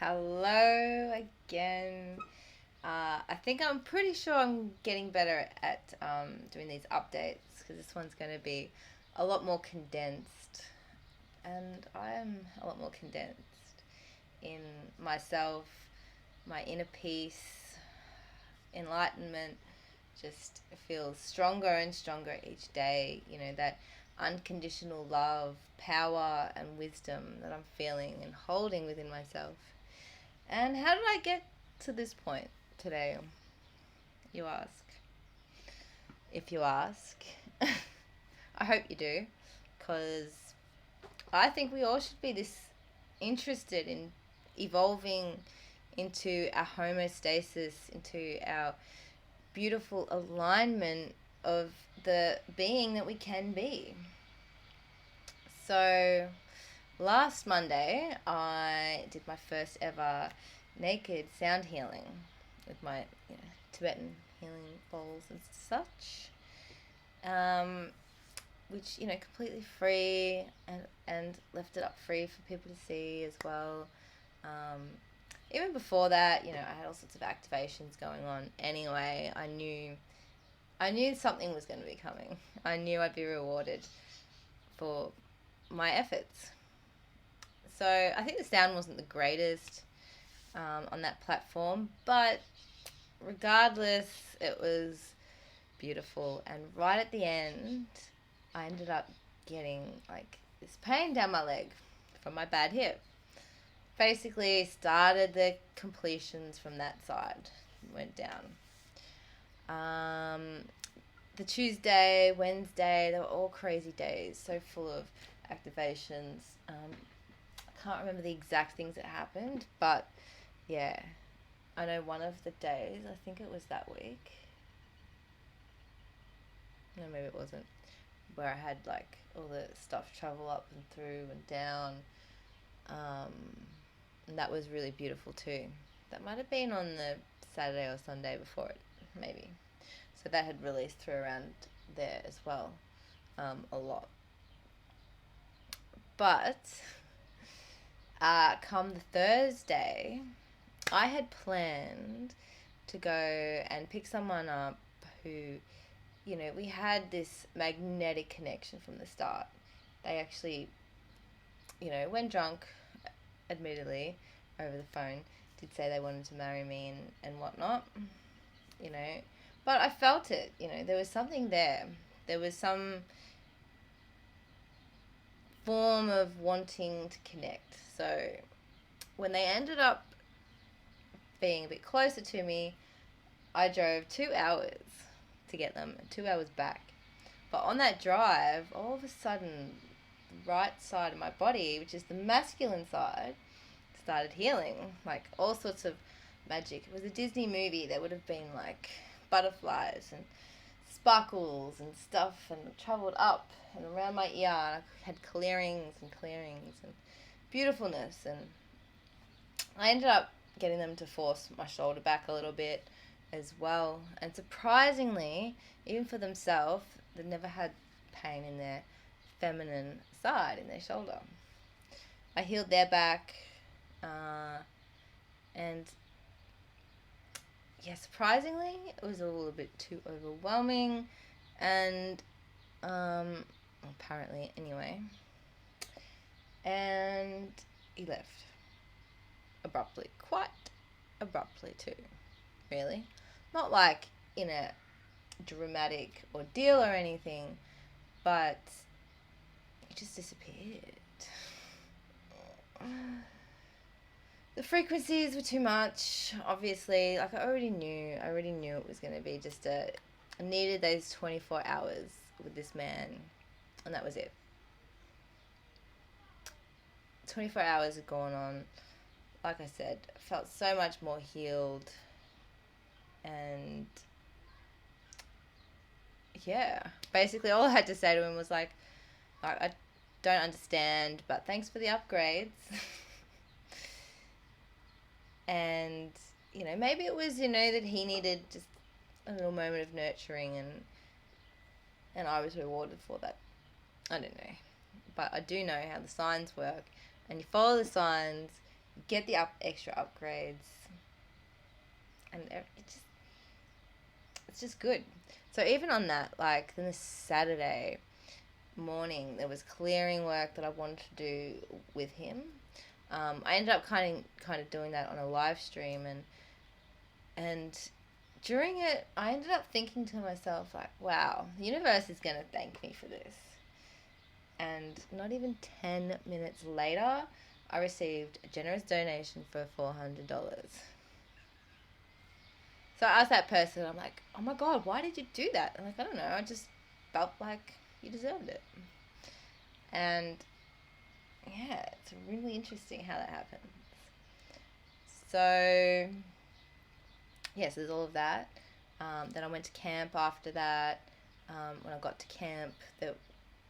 Hello again. I'm pretty sure I'm getting better at doing these updates because this one's going to be a lot more condensed. And I am a lot more condensed in myself, my inner peace, enlightenment just feels stronger and stronger each day. That unconditional love, power, and wisdom that I'm feeling and holding within myself. And how did I get to this point today, you ask? If you ask, I hope you do, because I think we all should be this interested in evolving into our homeostasis, into our beautiful alignment of the being that we can be. So, last Monday, I did my first ever naked sound healing with my Tibetan healing bowls and such, which completely free and left it up free for people to see as well. Even before that, I had all sorts of activations going on. Anyway, I knew something was going to be coming. I knew I'd be rewarded for my efforts. So I think the sound wasn't the greatest on that platform, but regardless, it was beautiful. And right at the end, I ended up getting like this pain down my leg from my bad hip. Basically, started the completions from that side, went down. The Tuesday, Wednesday, they were all crazy days, so full of activations. I can't remember the exact things that happened, but yeah, I know one of the days, I think it was that week. No, maybe it wasn't. Where I had like all the stuff travel up and through and down. And that was really beautiful too. That might have been on the Saturday or Sunday before it, maybe. So that had released through around there as well, a lot. But come the Thursday, I had planned to go and pick someone up who, we had this magnetic connection from the start. They actually, when drunk, admittedly, over the phone, did say they wanted to marry me and whatnot, you know. But I felt it, there was something there. There was some form of wanting to connect. So when they ended up being a bit closer to me, I drove 2 hours to get them, 2 hours back. But on that drive, all of a sudden, the right side of my body, which is the masculine side, started healing. Like all sorts of magic. It was a Disney movie. There would have been like butterflies and sparkles and stuff, and travelled up and around my ear. And I had clearings and beautifulness. And I ended up getting them to force my shoulder back a little bit as well. And surprisingly, even for themselves, they've never had pain in their feminine side, in their shoulder. I healed their back, and yeah, surprisingly, it was a little bit too overwhelming, and apparently, anyway. And he left abruptly, quite abruptly too, really. Not like in a dramatic ordeal or anything, but he just disappeared. The frequencies were too much, obviously. Like I already knew it was going to be just I needed those 24 hours with this man, and that was it. 24 hours had gone on. Like I said, I felt so much more healed, and yeah, basically all I had to say to him was like I don't understand, but thanks for the upgrades. And maybe it was that he needed just a little moment of nurturing, and I was rewarded for that. I don't know, but I do know how the signs work, and you follow the signs, get the extra upgrades, and it's just good. So even on that, like then the Saturday morning, there was clearing work that I wanted to do with him. I ended up kind of doing that on a live stream, and during it, I ended up thinking to myself like, wow, the universe is gonna thank me for this. And not even 10 minutes later, I received a generous donation for $400. So I asked that person, I'm like, oh my God, why did you do that? I'm like, I don't know, I just felt like you deserved it. And yeah, it's really interesting how that happens. So, yes, there's all of that. Then I went to camp after that. When I got to camp, that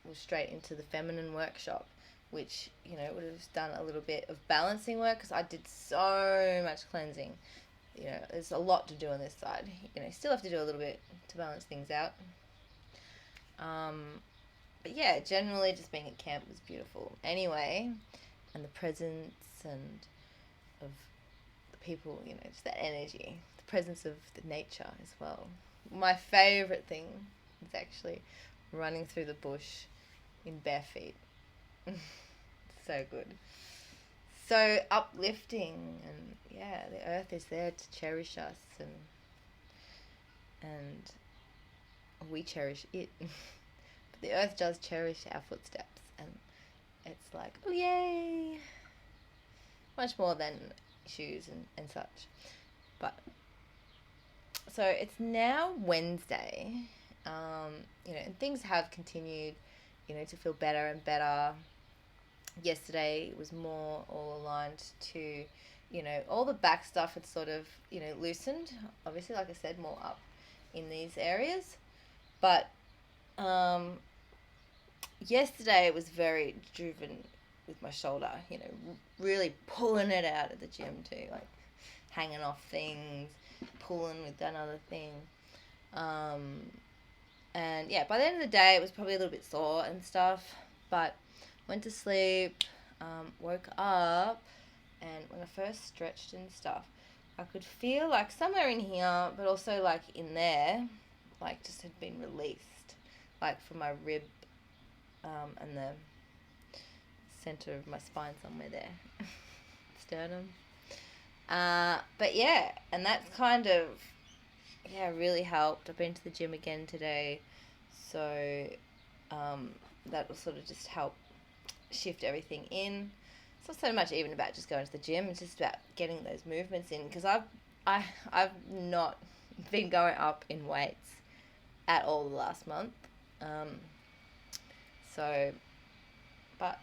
was straight into the feminine workshop, which, would have done a little bit of balancing work because I did so much cleansing. There's a lot to do on this side. Still have to do a little bit to balance things out. But yeah, generally just being at camp was beautiful. Anyway, and the presence and of the people, just that energy, the presence of the nature as well. My favourite thing is actually running through the bush in bare feet. So good. So uplifting, and yeah, the earth is there to cherish us, and we cherish it. But the earth does cherish our footsteps, and it's like, oh yay! Much more than shoes and such. But so it's now Wednesday, and things have continued, to feel better and better. Yesterday was more all aligned to, all the back stuff had sort of, loosened. Obviously, like I said, more up in these areas. But yesterday it was very driven with my shoulder, really pulling it out at the gym too, like hanging off things, pulling with another thing. And yeah, by the end of the day, it was probably a little bit sore and stuff, but went to sleep, woke up, and when I first stretched and stuff, I could feel like somewhere in here, but also like in there, like just had been released, like from my rib, and the center of my spine somewhere there, sternum. But yeah, and that's kind of, really helped. I've been to the gym again today, so that will sort of just help shift everything in. It's not so much even about just going to the gym, it's just about getting those movements in, because I've not been going up in weights at all the last month. So, but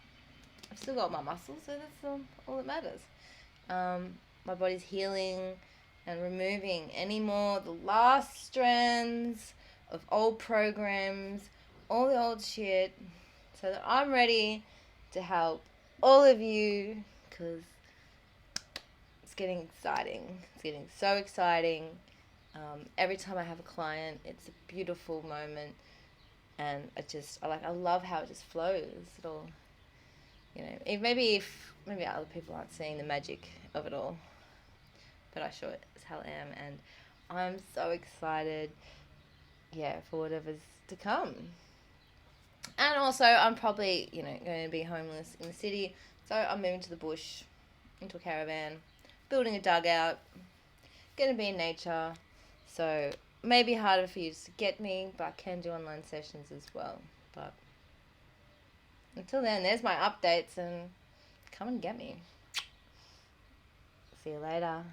I've still got my muscles, so that's all that matters. My body's healing and removing any more the last strands of old programs, all the old shit, so that I'm ready to help all of you, because it's getting exciting. It's getting so exciting. Every time I have a client, it's a beautiful moment, and I love how it just flows. It'll, maybe other people aren't seeing the magic of it all, but I sure as hell am, and I'm so excited, for whatever's to come. And also, I'm probably, going to be homeless in the city, so I'm moving to the bush, into a caravan, building a dugout, going to be in nature, so maybe harder for you to get me, but I can do online sessions as well. But until then, there's my updates, and come and get me. See you later.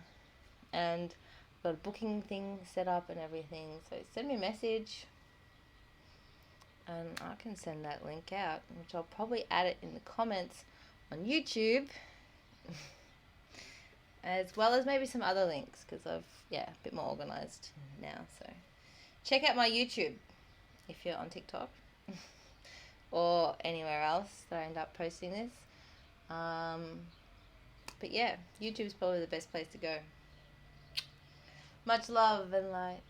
And I've got a booking thing set up and everything, so send me a message, and I can send that link out, which I'll probably add it in the comments on YouTube, as well as maybe some other links, because I've, a bit more organised now. So check out my YouTube if you're on TikTok or anywhere else that I end up posting this. But yeah, YouTube's probably the best place to go. Much love and light.